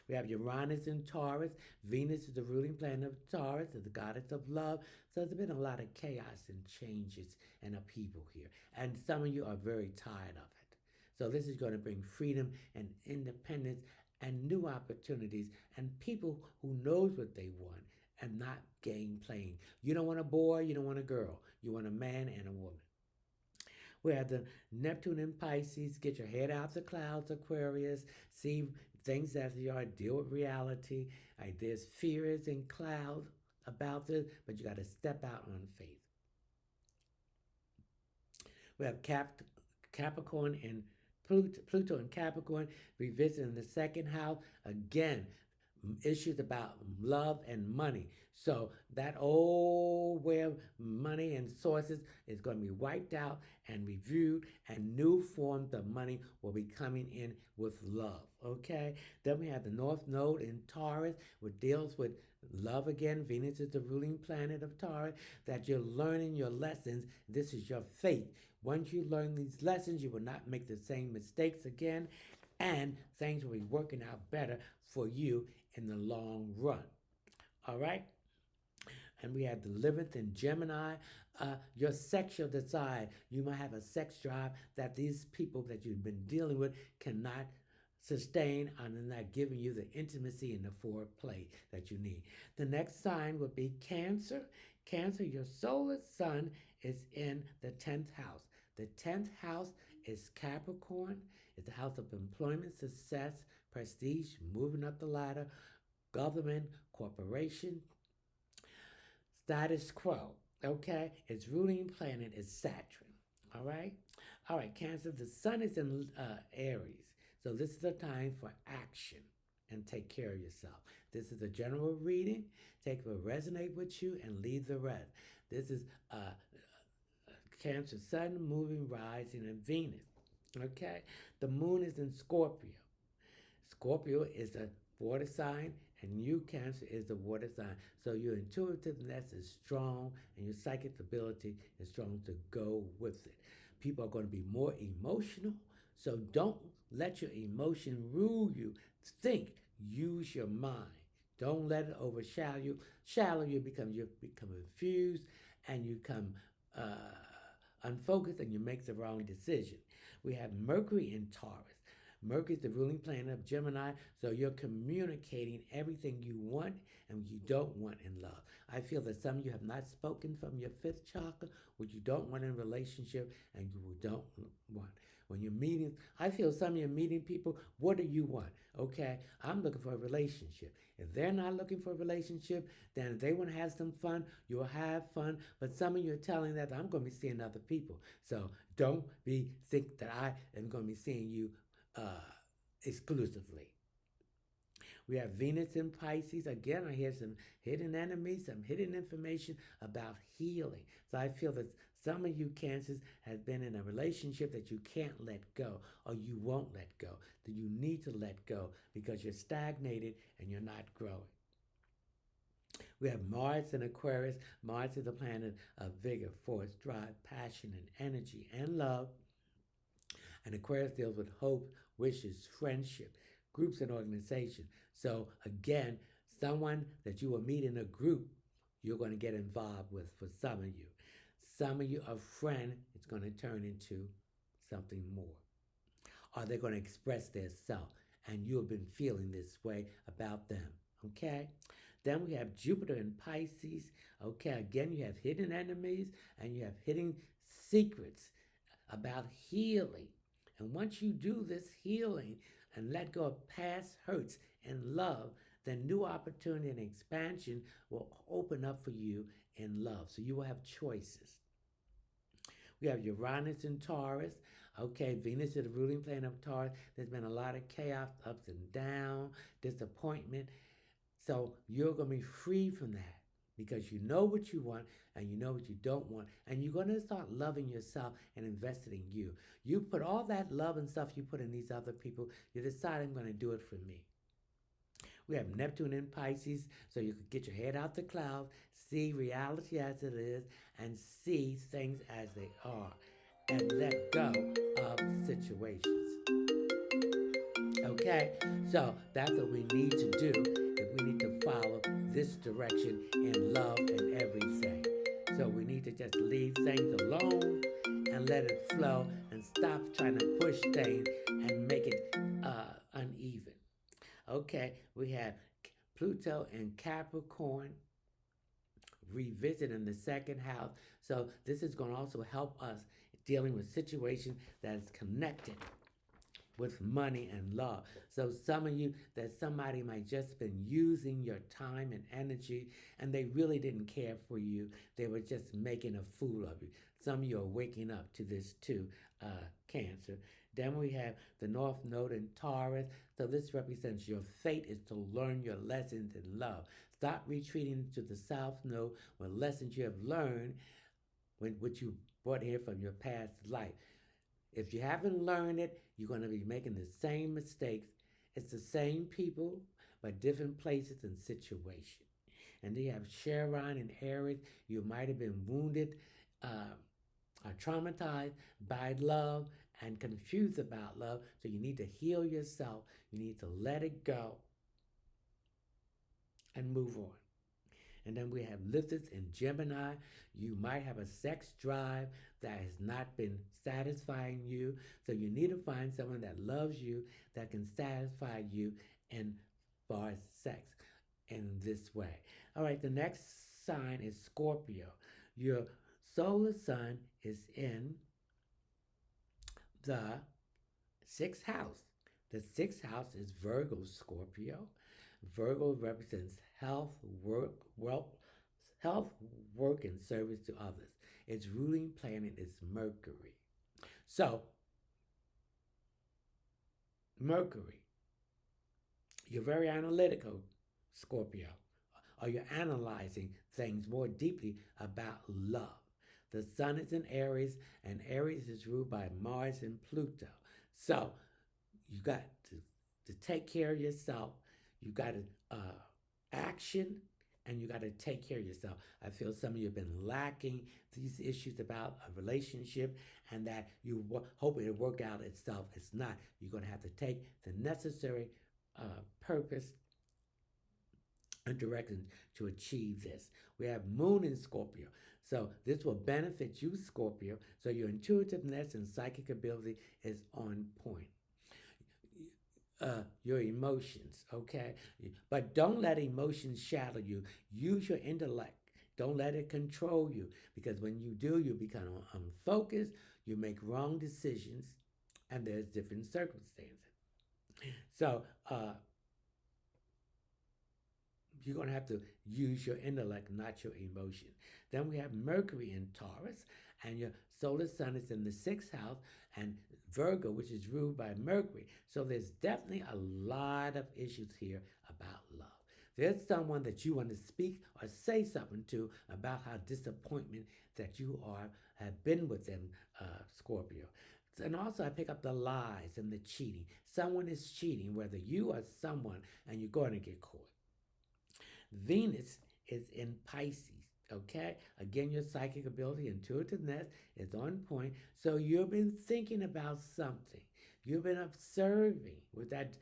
We have Uranus in Taurus. Venus is the ruling planet of Taurus, is the goddess of love. So there's been a lot of chaos and changes and upheaval here. And some of you are very tired of it. So this is going to bring freedom and independence and new opportunities and people who knows what they want and not game playing. You don't want a boy, you don't want a girl. You want a man and a woman. We have the Neptune in Pisces. Get your head out the clouds, Aquarius. See things as they are. Deal with reality. There's fears and clouds about this, but you got to step out on faith. We have Capricorn and Pluto and Capricorn revisiting the second house. Again, issues about love and money. So that old way of money and sources is going to be wiped out and reviewed, and new forms of money will be coming in with love. Okay. Then we have the North Node in Taurus, which deals with love again. Venus is the ruling planet of Taurus. That you're learning your lessons. This is your faith. Once you learn these lessons, you will not make the same mistakes again, and things will be working out better for you in the long run. All right? And we have the 11th in Gemini. Your sexual desire. You might have a sex drive that these people that you've been dealing with cannot sustain, and they're not giving you the intimacy and the foreplay that you need. The next sign would be Cancer. Cancer, your solar sun is in the 10th house. The 10th house is Capricorn. It's the house of employment, success, prestige, moving up the ladder, government, corporation, status quo. Okay? Its ruling planet is Saturn. All right? All right, Cancer, the sun is in Aries. So this is a time for action and take care of yourself. This is a general reading. Take what resonate with you and leave the rest. This is Cancer, Sun, moving, rising, and Venus. Okay? The moon is in Scorpio. Scorpio is a water sign, and you, Cancer, is the water sign. So your intuitiveness is strong, and your psychic ability is strong to go with it. People are going to be more emotional, so don't let your emotion rule you. Think, use your mind. Don't let it overshadow you. You become confused, and you become unfocused, and you make the wrong decision. We have Mercury in Taurus. Mercury is the ruling planet of Gemini, so you're communicating everything you want and you don't want in love. I feel that some of you have not spoken from your fifth chakra, what you don't want in a relationship and you don't want. When you're meeting, I feel some of you are meeting people, what do you want? Okay, I'm looking for a relationship. If they're not looking for a relationship, then if they want to have some fun, you'll have fun. But some of you are telling that I'm going to be seeing other people. So don't think that I am going to be seeing you exclusively. We have Venus in Pisces. Again, I hear some hidden enemies, some hidden information about healing. So I feel that some of you Cancers have been in a relationship that you can't let go or you won't let go, that you need to let go because you're stagnated and you're not growing. We have Mars in Aquarius. Mars is the planet of vigor, force, drive, passion, and energy, and love. And Aquarius deals with hope, wishes, friendship, groups, and organizations. So again, someone that you will meet in a group, you're going to get involved with for some of you. Some of you, a friend is going to turn into something more. Or they're going to express their self, and you have been feeling this way about them. Okay? Then we have Jupiter in Pisces. Okay, again, you have hidden enemies, and you have hidden secrets about healing. And once you do this healing and let go of past hurts and love, then new opportunity and expansion will open up for you in love. So you will have choices. We have Uranus in Taurus. Okay, Venus is the ruling planet of Taurus. There's been a lot of chaos, ups and downs, disappointment. So you're going to be free from that because you know what you want and you know what you don't want. And you're going to start loving yourself and investing in you. You put all that love and stuff you put in these other people, you decide I'm going to do it for me. We have Neptune in Pisces, so you can get your head out the clouds, see reality as it is, and see things as they are, and let go of situations. Okay? So that's what we need to do if we need to follow this direction in love and everything. So we need to just leave things alone and let it flow and stop trying to push things and make it uneven. Okay, we have Pluto and Capricorn revisit in the second house. So this is going to also help us dealing with situations that is connected with money and love. So some of you, that somebody might just been using your time and energy and they really didn't care for you. They were just making a fool of you. Some of you are waking up to this too, Cancer. Then we have the North Node in Taurus. So this represents your fate is to learn your lessons in love. Stop retreating to the South Node with lessons you have learned when what you brought here from your past life. If you haven't learned it, you're going to be making the same mistakes. It's the same people, but different places and situations. And they have Chiron and Aries. You might have been wounded, or traumatized by love and confused about love. So you need to heal yourself. You need to let it go and move on. And then we have Lithus and Gemini. You might have a sex drive that has not been satisfying you. So you need to find someone that loves you, that can satisfy you in far as sex in this way. All right, the next sign is Scorpio. Your solar sun is in the sixth house. The sixth house is Virgo, Scorpio. Virgo represents health, work, wealth, health, work, and service to others. Its ruling planet is Mercury. So, Mercury, you're very analytical, Scorpio, or you're analyzing things more deeply about love. The sun is in Aries, and Aries is ruled by Mars and Pluto. So, you got to take care of yourself. You got to action, and you got to take care of yourself. I feel some of you have been lacking these issues about a relationship, and that you hope it'll work out itself. It's not. You're going to have to take the necessary purpose and direction to achieve this. We have Moon in Scorpio. So this will benefit you, Scorpio. So your intuitiveness and psychic ability is on point. Your emotions, okay? But don't let emotions shadow you. Use your intellect. Don't let it control you, because when you do, you become unfocused, you make wrong decisions, and there's different circumstances. So you're going to have to use your intellect, not your emotion. Then we have Mercury in Taurus, and your solar sun is in the sixth house, and Virgo, which is ruled by Mercury. So there's definitely a lot of issues here about love. There's someone that you want to speak or say something to about how disappointment that you have been with them, Scorpio. And also I pick up the lies and the cheating. Someone is cheating, whether you or someone, and you're going to get caught. Venus is in Pisces. Okay, again, your psychic ability, intuitiveness is on point. So you've been thinking about something. You've been observing with that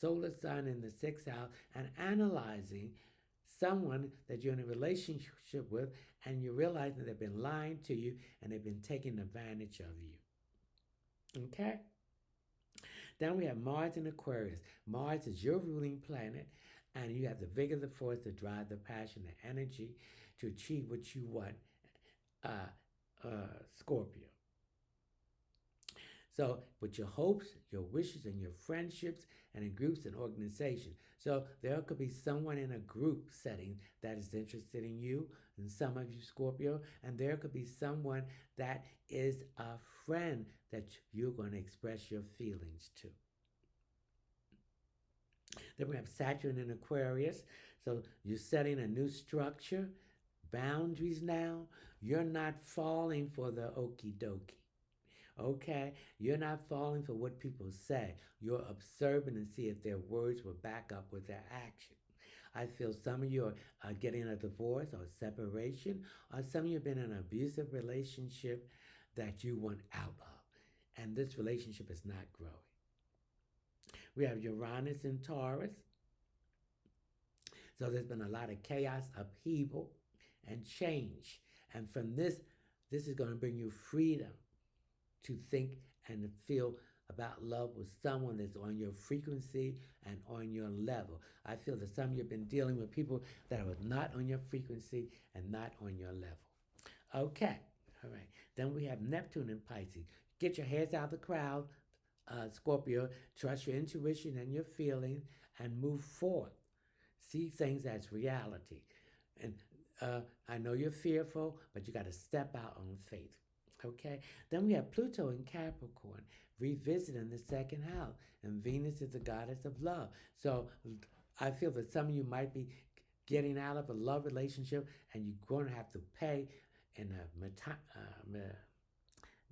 solar sun in the sixth house and analyzing someone that you're in a relationship with, and you realize that they've been lying to you and they've been taking advantage of you. Okay? Then we have Mars in Aquarius. Mars is your ruling planet, and you have the vigor, the force to drive the passion, the energy to achieve what you want, Scorpio. So with your hopes, your wishes, and your friendships, and in groups and organizations. So there could be someone in a group setting that is interested in you, and some of you, Scorpio, and there could be someone that is a friend that you're going to express your feelings to. Then we have Saturn in Aquarius. So you're setting a new structure, boundaries now. You're not falling for the okie dokie. Okay? You're not falling for what people say. You're observing and see if their words will back up with their action. I feel some of you are getting a divorce or a separation, or some of you have been in an abusive relationship that you want out of. And this relationship is not growing. We have Uranus in Taurus. So there's been a lot of chaos, upheaval, and change. And from this is going to bring you freedom to think and to feel about love with someone that's on your frequency and on your level. I feel that some of you have been dealing with people that are not on your frequency and not on your level. Okay, all right. Then we have Neptune in Pisces. Get your heads out of the crowd, Scorpio. Trust your intuition and your feelings and move forward. See things as reality. And I know you're fearful, but you got to step out on faith. Okay, then we have Pluto in Capricorn, revisiting the second house, and Venus is the goddess of love. So I feel that some of you might be getting out of a love relationship, and you're going to have to pay in a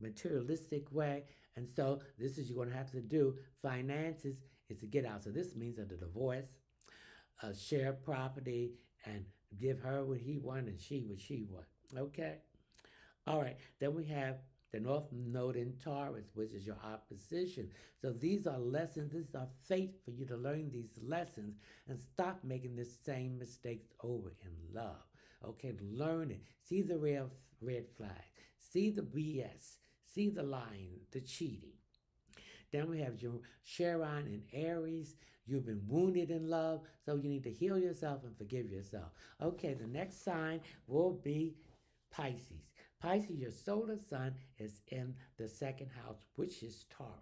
materialistic way. And so this is you're going to have to do. Finances is to get out. So this means that the divorce, share property, and give her what he wanted and she what she wanted. Okay. All right, then we have the North Node in Taurus, which is your opposition. So these are lessons, these are fate for you to learn these lessons and stop making the same mistakes over in love. Okay, learn it. See the red flag. See the BS. See the lying, the cheating. Then we have your Chiron in Aries. You've been wounded in love, so you need to heal yourself and forgive yourself. Okay, the next sign will be Pisces. Pisces, your solar sun is in the second house, which is Taurus.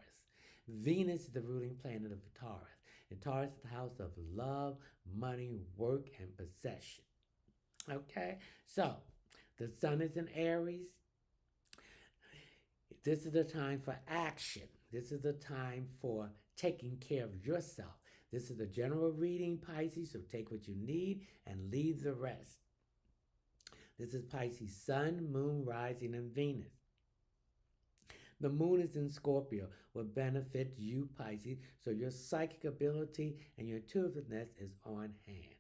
Venus is the ruling planet of Taurus. And Taurus is the house of love, money, work, and possession. Okay, so the sun is in Aries. This is the time for action. This is the time for taking care of yourself. This is a general reading, Pisces, so take what you need and leave the rest. This is Pisces, Sun, Moon, Rising, and Venus. The moon is in Scorpio, will benefit you, Pisces, so your psychic ability and your intuitiveness is on hand.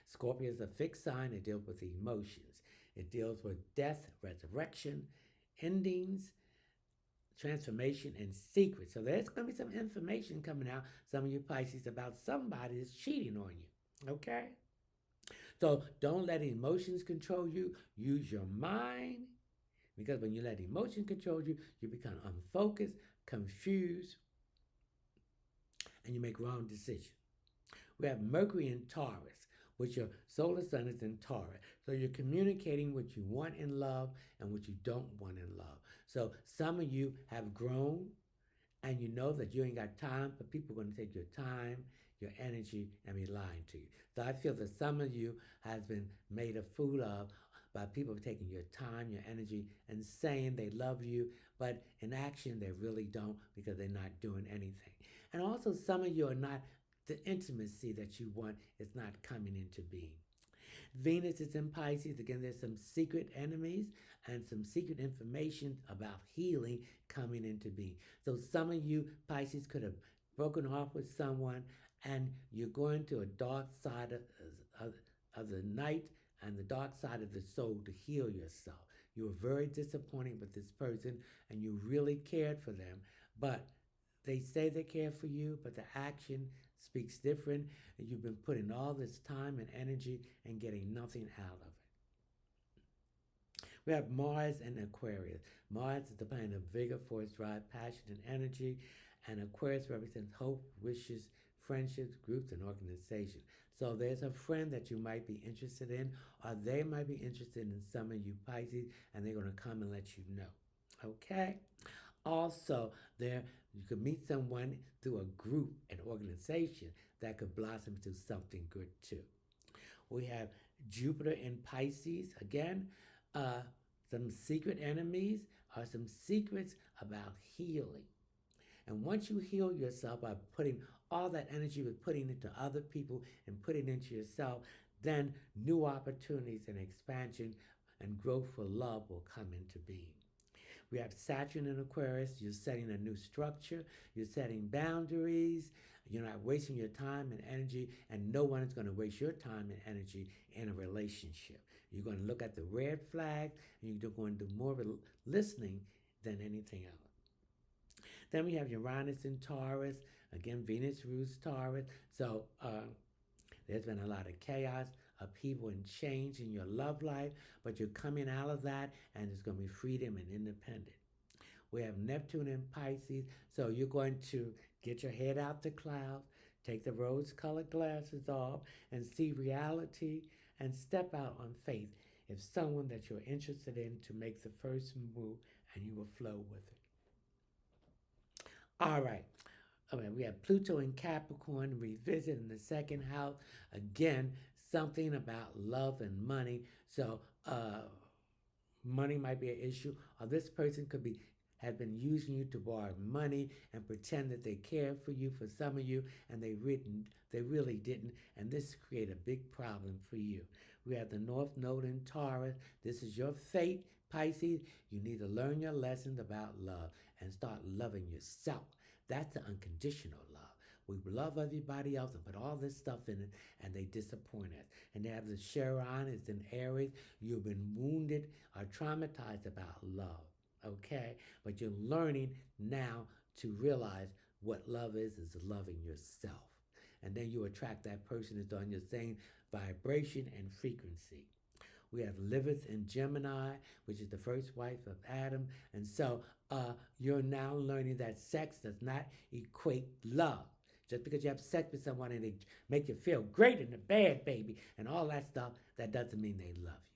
Scorpio is a fixed sign. It deals with emotions. It deals with death, resurrection, endings, transformation, and secrets. So there's going to be some information coming out, some of you Pisces, about somebody that's cheating on you. Okay? So don't let emotions control you. Use your mind, because when you let emotion control you, you become unfocused, confused, and you make wrong decisions. We have Mercury in Taurus, which your solar sun is in Taurus. So you're communicating what you want in love and what you don't want in love. So some of you have grown and you know that you ain't got time, but people are going to take your time, your energy, and be lying to you. So I feel that some of you has been made a fool of by people taking your time, your energy, and saying they love you, but in action they really don't because they're not doing anything. And also some of you are not, the intimacy that you want is not coming into being. Venus is in Pisces. Again, there's some secret enemies and some secret information about healing coming into being. So some of you Pisces could have broken off with someone and you're going to a dark side of the night and the dark side of the soul to heal yourself. You were very disappointed with this person and you really cared for them, but they say they care for you, but the action speaks different, and you've been putting all this time and energy and getting nothing out of it. We have Mars and Aquarius. Mars is the planet of vigor, force, drive, passion, and energy, and Aquarius represents hope, wishes, friendships, groups, and organizations. So there's a friend that you might be interested in, or they might be interested in some of you Pisces, and they're going to come and let you know. Okay? Also, there you could meet someone through a group, an organization that could blossom to something good too. We have Jupiter in Pisces. Again, some secret enemies or some secrets about healing. And once you heal yourself by putting all that energy with putting into other people and putting into yourself, then new opportunities and expansion and growth for love will come into being. We have Saturn in Aquarius. You're setting a new structure. You're setting boundaries. You're not wasting your time and energy, and no one is going to waste your time and energy in a relationship. You're going to look at the red flags, and you're going to do more listening than anything else. Then we have Uranus in Taurus. Again, Venus rules Taurus. So there's been a lot of chaos, upheaval, and change in your love life, but you're coming out of that, and there's going to be freedom and independence. We have Neptune in Pisces, so you're going to get your head out the clouds, take the rose-colored glasses off, and see reality, and step out on faith. If someone that you're interested in, to make the first move, and you will flow with it. All right. Okay, we have Pluto in Capricorn, revisit in the second house. Again, something about love and money. So Money might be an issue, or this person could be have been using you to borrow money and pretend that they care for you, for some of you, and they really didn't, and this create a big problem for you. We have the North Node in Taurus. This is your fate, Pisces. You need to learn your lessons about love and start loving yourself. That's the unconditional love. We love everybody else and put all this stuff in it, and they disappoint us. And they have the Chiron is in Aries. You've been wounded or traumatized about love, okay? But you're learning now to realize what love is loving yourself. And then you attract that person that's on your same vibration and frequency. We have Lilith in Gemini, which is the first wife of Adam. And so you're now learning that sex does not equate love. Just because you have sex with someone and they make you feel great in the bed, baby, and all that stuff, that doesn't mean they love you.